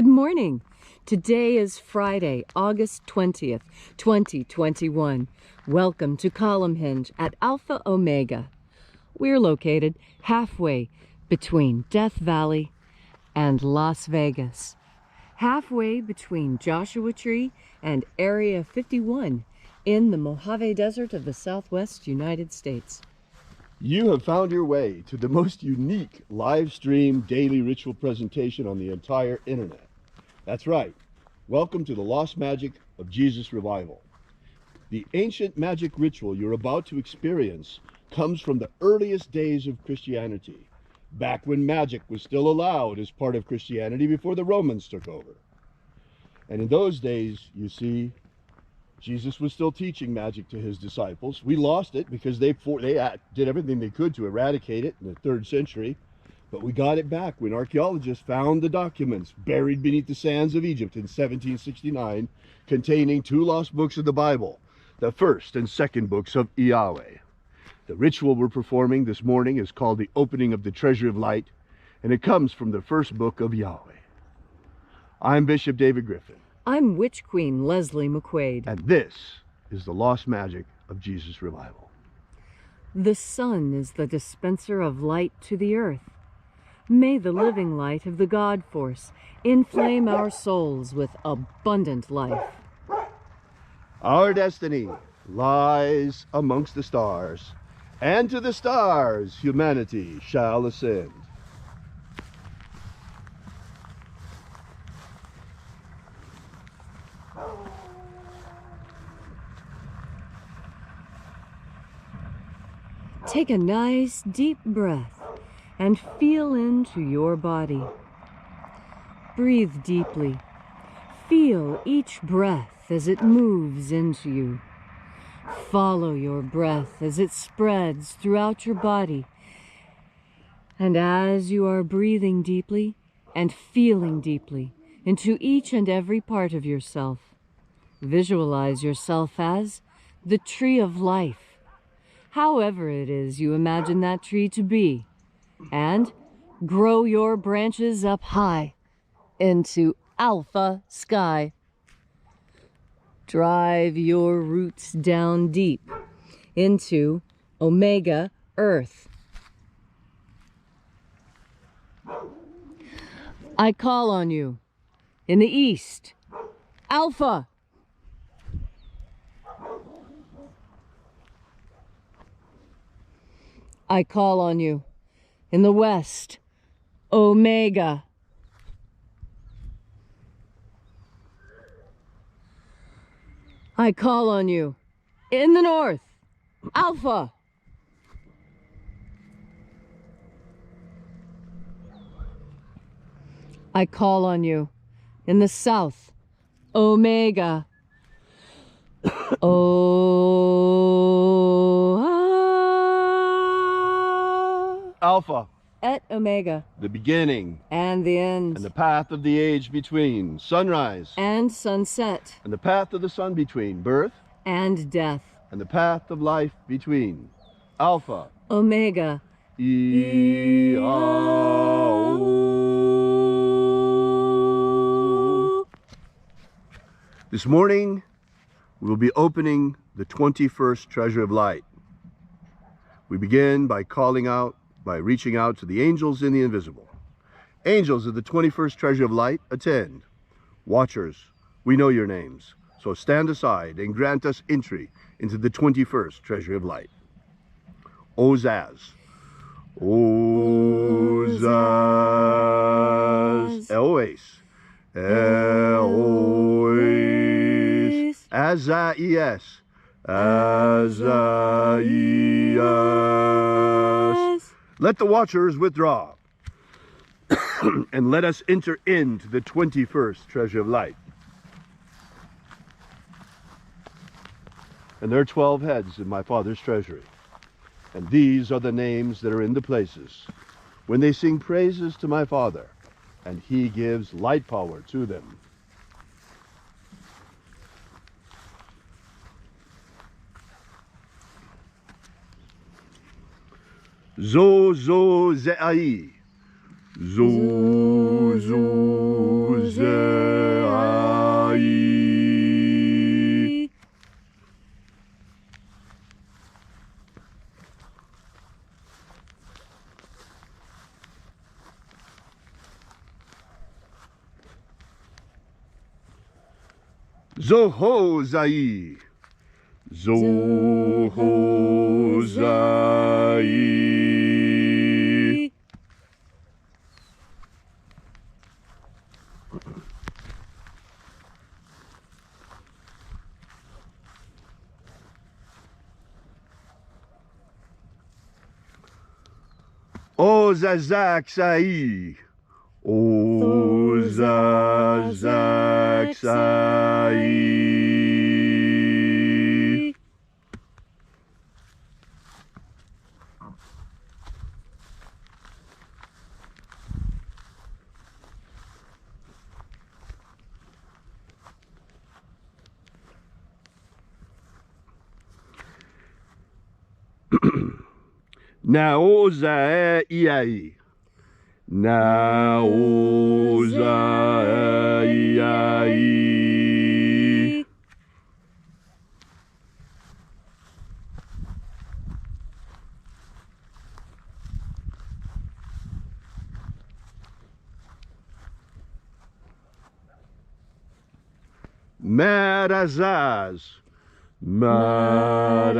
Good morning. Today is Friday, August 20th, 2021. Welcome to Column Hinge at Alpha Omega. We're located halfway between Death Valley and Las Vegas. Halfway between Joshua Tree and Area 51 in the Mojave Desert of the Southwest United States. You have found your way to the most unique live stream daily ritual presentation on the entire internet. That's right. Welcome to the Lost Magic of Jesus Revival. The ancient magic ritual you're about to experience comes from the earliest days of Christianity, back when magic was still allowed as part of Christianity before the Romans took over. And in those days, you see, Jesus was still teaching magic to his disciples. We lost it because they did everything they could to eradicate it in the 3rd century. But we got it back when archaeologists found the documents buried beneath the sands of Egypt in 1769, containing 2 lost books of the Bible, the 1st and 2nd books of Yahweh. The ritual we're performing this morning is called the Opening of the Treasure of Light, and it comes from the 1st book of Yahweh. I'm Bishop David Griffin. I'm Witch Queen Leslie McQuade. And this is the Lost Magic of Jesus Revival. The sun is the dispenser of light to the earth. May the living light of the God Force inflame our souls with abundant life. Our destiny lies amongst the stars, and to the stars humanity shall ascend. Take a nice deep breath and feel into your body. Breathe deeply. Feel each breath as it moves into you. Follow your breath as it spreads throughout your body. And as you are breathing deeply and feeling deeply into each and every part of yourself, visualize yourself as the tree of life, however it is you imagine that tree to be, and grow your branches up high into Alpha Sky. Drive your roots down deep into Omega Earth. I call on you in the east, Alpha. I call on you in the west, Omega. I call on you in the north, Alpha. I call on you in the south, Omega. Alpha. Et Omega. The beginning. And the end. And the path of the age between. Sunrise. And sunset. And the path of the sun between. Birth. And death. And the path of life between. Alpha. Omega. This morning, we will be opening the 21st Treasure of Light. We begin by reaching out to the angels in the invisible. Angels of the 21st Treasure of Light, attend. Watchers, we know your names, so stand aside and grant us entry into the 21st Treasure of Light. Ozaz. Ozaz. Elois. Elois. Azaias. Azaias. Let the watchers withdraw, and let us enter into the 21st Treasure of Light. And there are 12 heads in my Father's treasury, and these are the names that are in the places when they sing praises to my Father, and he gives light power to them. Zo Zeai. Zo Zohozai. Zohozai. Ozazaksai. Ozazaksai. Naozaiai. Naozaiai. Marazaz. Marazaz.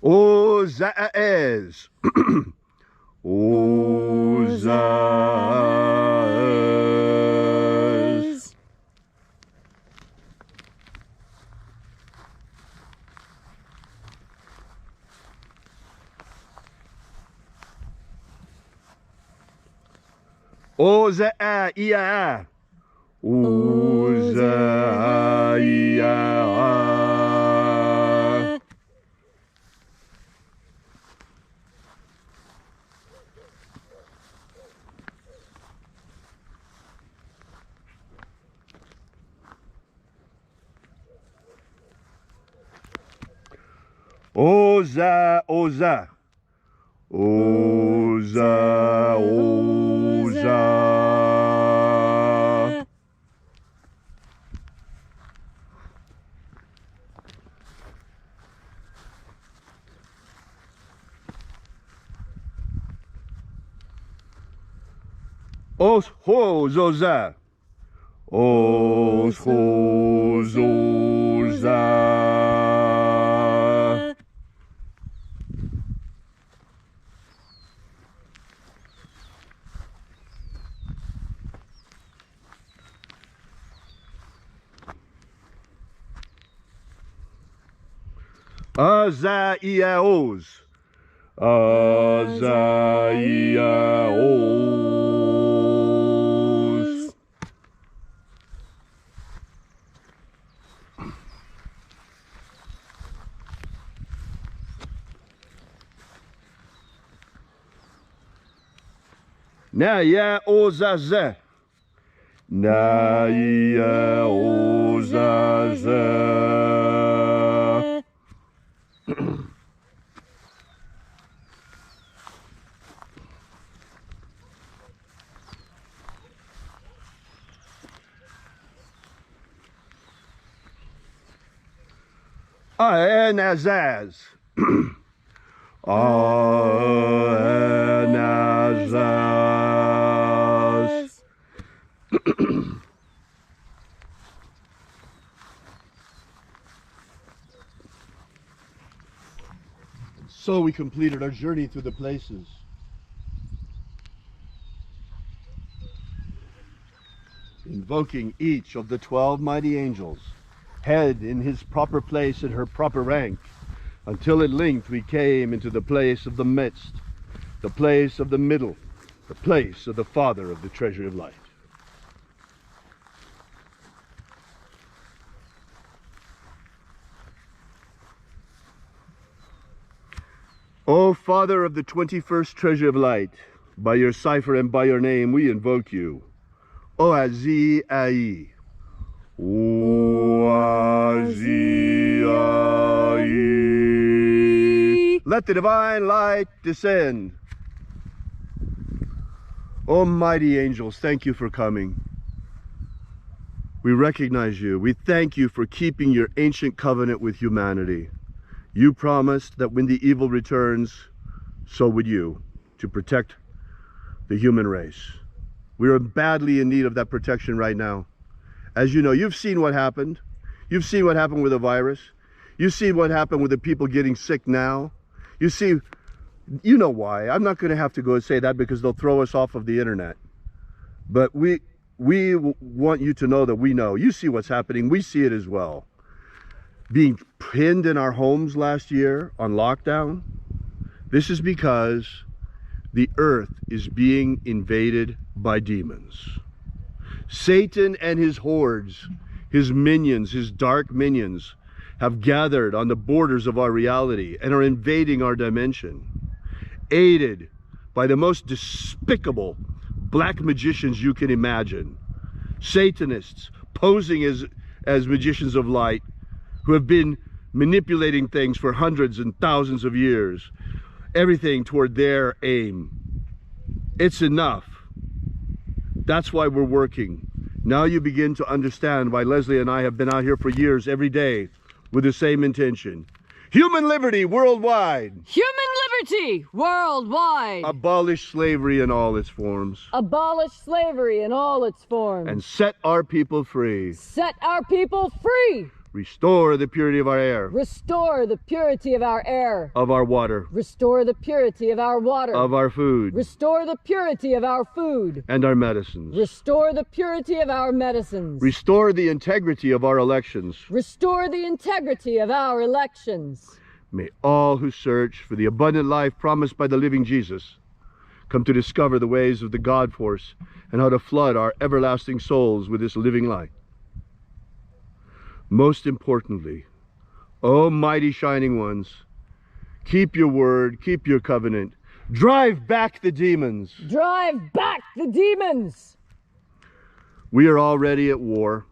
Ozaez. Ozaez. Ozaia. Ozaia. Oza, oza. Oza, oza. Os ho zoza. Os ho zoza. Azaiaos. Azaiaos. Naya ozaze. Naya ozaze. Anazaz. Anazaz. So we completed our journey through the places. Invoking each of the 12 mighty angels, head in his proper place and her proper rank, until at length we came into the place of the midst, the place of the middle, the place of the Father of the treasure of light. O Father of the 21st treasure of light, by your cipher and by your name we invoke you. Oazi-ai. Oazi-ai. Let the divine light descend. Almighty angels, thank you for coming. We recognize you. We thank you for keeping your ancient covenant with humanity. You promised that when the evil returns, so would you, to protect the human race. We are badly in need of that protection right now. As you know, you've seen what happened. You've seen what happened with the virus. You've seen what happened with the people getting sick now. You see, you know why. I'm not going to have to go and say that because they'll throw us off of the internet. But we want you to know that we know. You see what's happening. We see it as well. Being pinned in our homes last year on lockdown. This is because the earth is being invaded by demons. Satan and his hordes, his minions, his dark minions, have gathered on the borders of our reality and are invading our dimension, aided by the most despicable black magicians you can imagine. Satanists posing as magicians of light who have been manipulating things for hundreds and thousands of years, everything toward their aim. It's enough. That's why we're working. Now you begin to understand why Leslie and I have been out here for years, every day, with the same intention. Human liberty worldwide. Human liberty worldwide. Abolish slavery in all its forms. Abolish slavery in all its forms. And set our people free. Set our people free. Restore the purity of our air. Restore the purity of our air. Of our water. Restore the purity of our water. Of our food. Restore the purity of our food. And our medicines. Restore the purity of our medicines. Restore the integrity of our elections. Restore the integrity of our elections. May all who search for the abundant life promised by the living Jesus come to discover the ways of the God force and how to flood our everlasting souls with this living light. Most importantly, O mighty shining ones, keep your word, keep your covenant. Drive back the demons. Drive back the demons. We are already at war.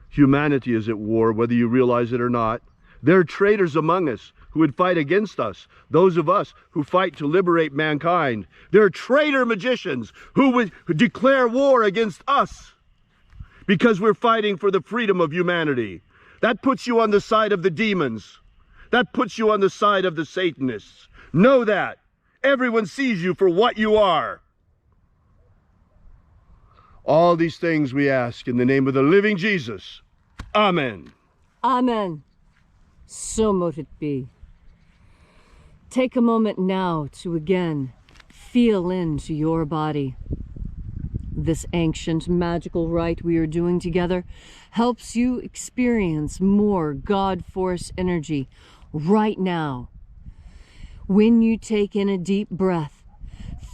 Humanity is at war, whether you realize it or not. There are traitors among us who would fight against us, those of us who fight to liberate mankind. There are traitor magicians who would declare war against us because we're fighting for the freedom of humanity. That puts you on the side of the demons. That puts you on the side of the Satanists. Know that. Everyone sees you for what you are. All these things we ask in the name of the living Jesus. Amen. Amen. So mote it be. Take a moment now to again feel into your body. This ancient magical rite we are doing together helps you experience more God force energy right now. When you take in a deep breath,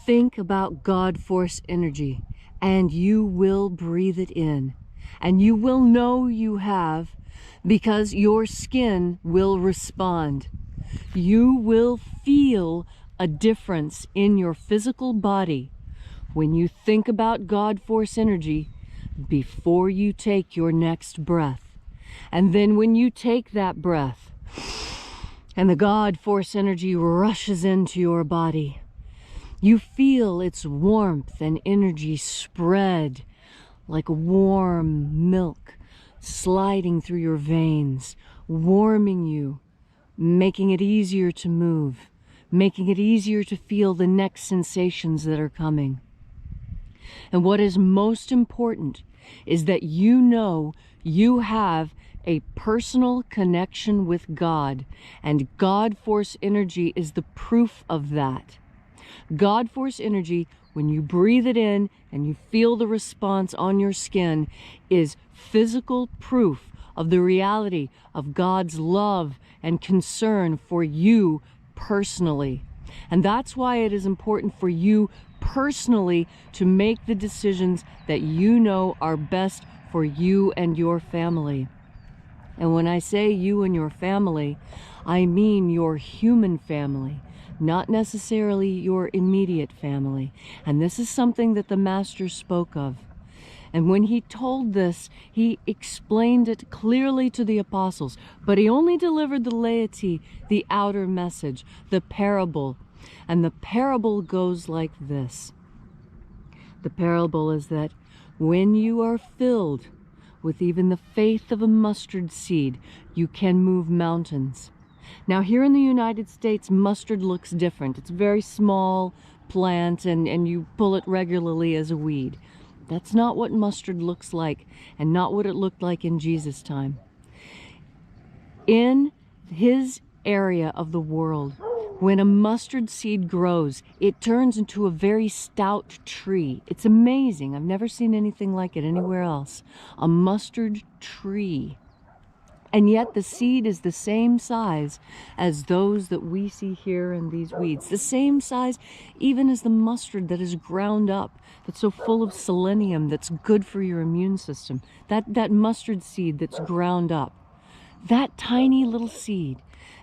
think about God force energy and you will breathe it in. And you will know you have because your skin will respond. You will feel a difference in your physical body when you think about God force energy before you take your next breath. And then when you take that breath and the God force energy rushes into your body, you feel its warmth and energy spread like warm milk sliding through your veins, warming you, making it easier to move, making it easier to feel the next sensations that are coming. And what is most important is that you know you have a personal connection with God, and God force energy is the proof of that. God force energy, when you breathe it in and you feel the response on your skin, is physical proof of the reality of God's love and concern for you personally. And that's why it is important for you personally to make the decisions that you know are best for you and your family. And when I say you and your family, I mean your human family, not necessarily your immediate family. And this is something that the Master spoke of. And when he told this, he explained it clearly to the apostles, but he only delivered the laity the outer message, the parable. And the parable goes like this. The parable is that when you are filled with even the faith of a mustard seed, you can move mountains. Now here in the United States, mustard looks different. It's a very small plant and you pull it regularly as a weed. That's not what mustard looks like, and not what it looked like in Jesus' time. In his area of the world, when a mustard seed grows, it turns into a very stout tree. It's amazing. I've never seen anything like it anywhere else. A mustard tree. And yet the seed is the same size as those that we see here in these weeds. The same size even as the mustard that is ground up, that's so full of selenium, that's good for your immune system. That mustard seed that's ground up. That tiny little seed,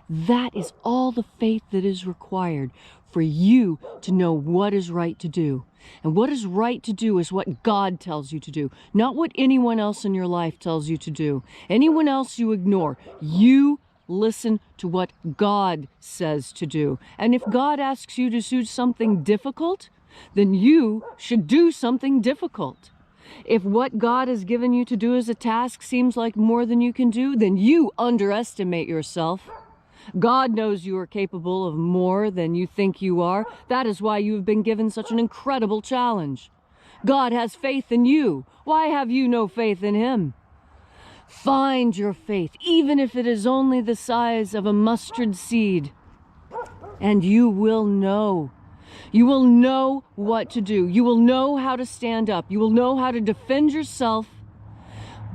that is all the faith that is required for you to know what is right to do. And what is right to do is what God tells you to do, not what anyone else in your life tells you to do. Anyone else you ignore. You listen to what God says to do. And if God asks you to do something difficult, then you should do something difficult. If what God has given you to do as a task seems like more than you can do, then you underestimate yourself. God knows you are capable of more than you think you are. That is why you have been given such an incredible challenge. God has faith in you. Why have you no faith in him? Find your faith, even if it is only the size of a mustard seed, and you will know. You will know what to do. You will know how to stand up. You will know how to defend yourself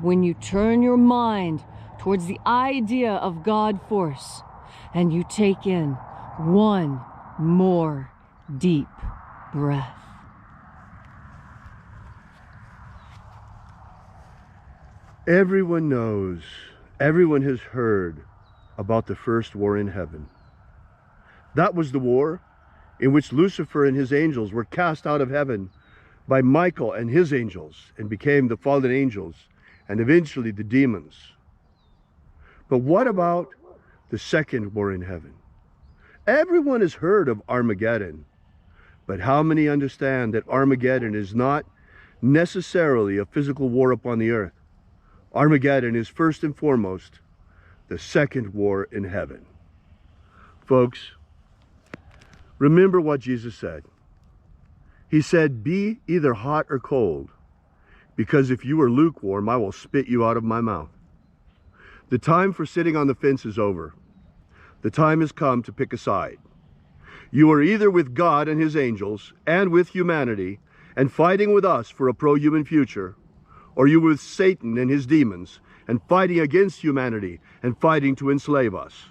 when you turn your mind towards the idea of God force. And you take in one more deep breath. Everyone knows, everyone has heard about the first war in heaven. That was the war in which Lucifer and his angels were cast out of heaven by Michael and his angels and became the fallen angels and eventually the demons. But what about the second war in heaven? Everyone has heard of Armageddon, but how many understand that Armageddon is not necessarily a physical war upon the earth? Armageddon is first and foremost the second war in heaven. Folks, remember what Jesus said. He said, "Be either hot or cold, because if you are lukewarm, I will spit you out of my mouth." The time for sitting on the fence is over. The time has come to pick a side. You are either with God and his angels and with humanity and fighting with us for a pro-human future, or you with Satan and his demons and fighting against humanity and fighting to enslave us.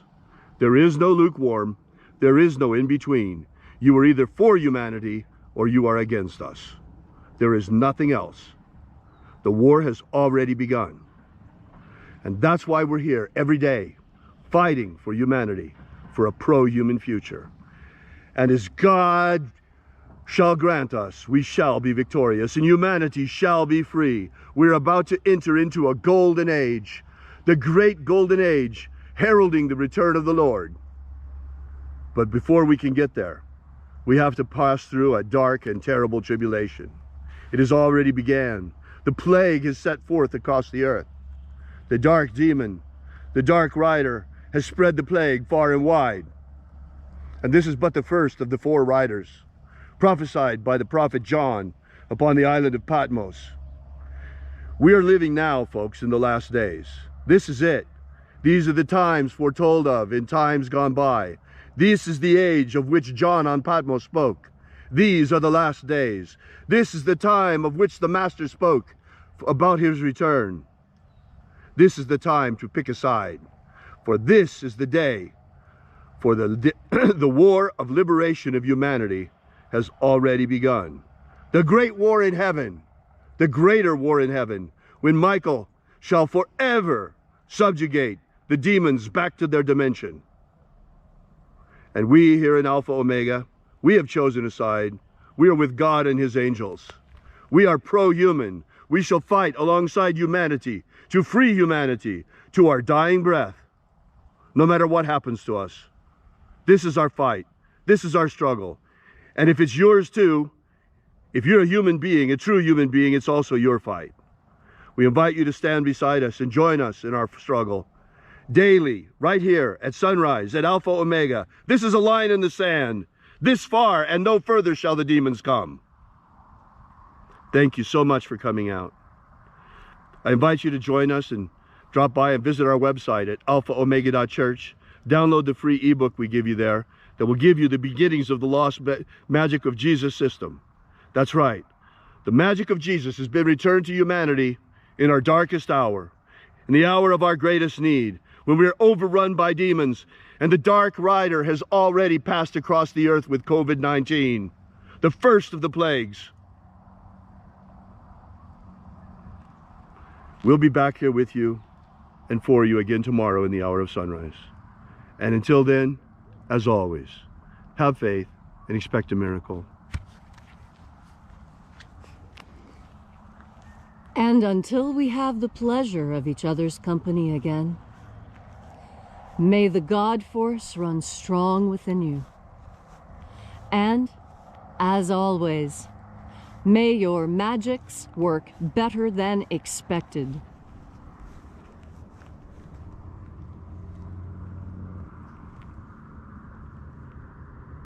There is no lukewarm. There is no in-between. You are either for humanity or you are against us. There is nothing else. The war has already begun. And that's why we're here every day, fighting for humanity, for a pro-human future. And as God shall grant us, we shall be victorious, and humanity shall be free. We're about to enter into a golden age, the great golden age, heralding the return of the Lord. But before we can get there, we have to pass through a dark and terrible tribulation. It has already began. The plague has set forth across the earth. The dark demon, the dark rider, has spread the plague far and wide. And this is but the first of the 4 riders prophesied by the prophet John upon the island of Patmos. We are living now, folks, in the last days. This is it. These are the times foretold of in times gone by. This is the age of which John on Patmos spoke. These are the last days. This is the time of which the Master spoke about his return. This is the time to pick a side, for this is the day for the war of liberation of humanity has already begun. The great war in heaven, the greater war in heaven, when Michael shall forever subjugate the demons back to their dimension. And we here in Alpha Omega, we have chosen a side. We are with God and his angels. We are pro-human. we shall fight alongside humanity to free humanity to our dying breath, no matter what happens to us. This is our fight. This is our struggle. And if it's yours too, if you're a human being, a true human being, it's also your fight. We invite you to stand beside us and join us in our struggle. Daily, right here at sunrise, at Alpha Omega. This is a line in the sand. This far and no further shall the demons come. Thank you so much for coming out. I invite you to join us and drop by and visit our website at alphaomega.church. Download the free ebook we give you there that will give you the beginnings of the lost magic of Jesus system. That's right. The magic of Jesus has been returned to humanity in our darkest hour, in the hour of our greatest need, when we are overrun by demons and the dark rider has already passed across the earth with COVID-19, the first of the plagues. We'll be back here with you and for you again tomorrow in the hour of sunrise. And until then, as always, have faith and expect a miracle. And until we have the pleasure of each other's company again, may the God force run strong within you. And, as always, may your magics work better than expected.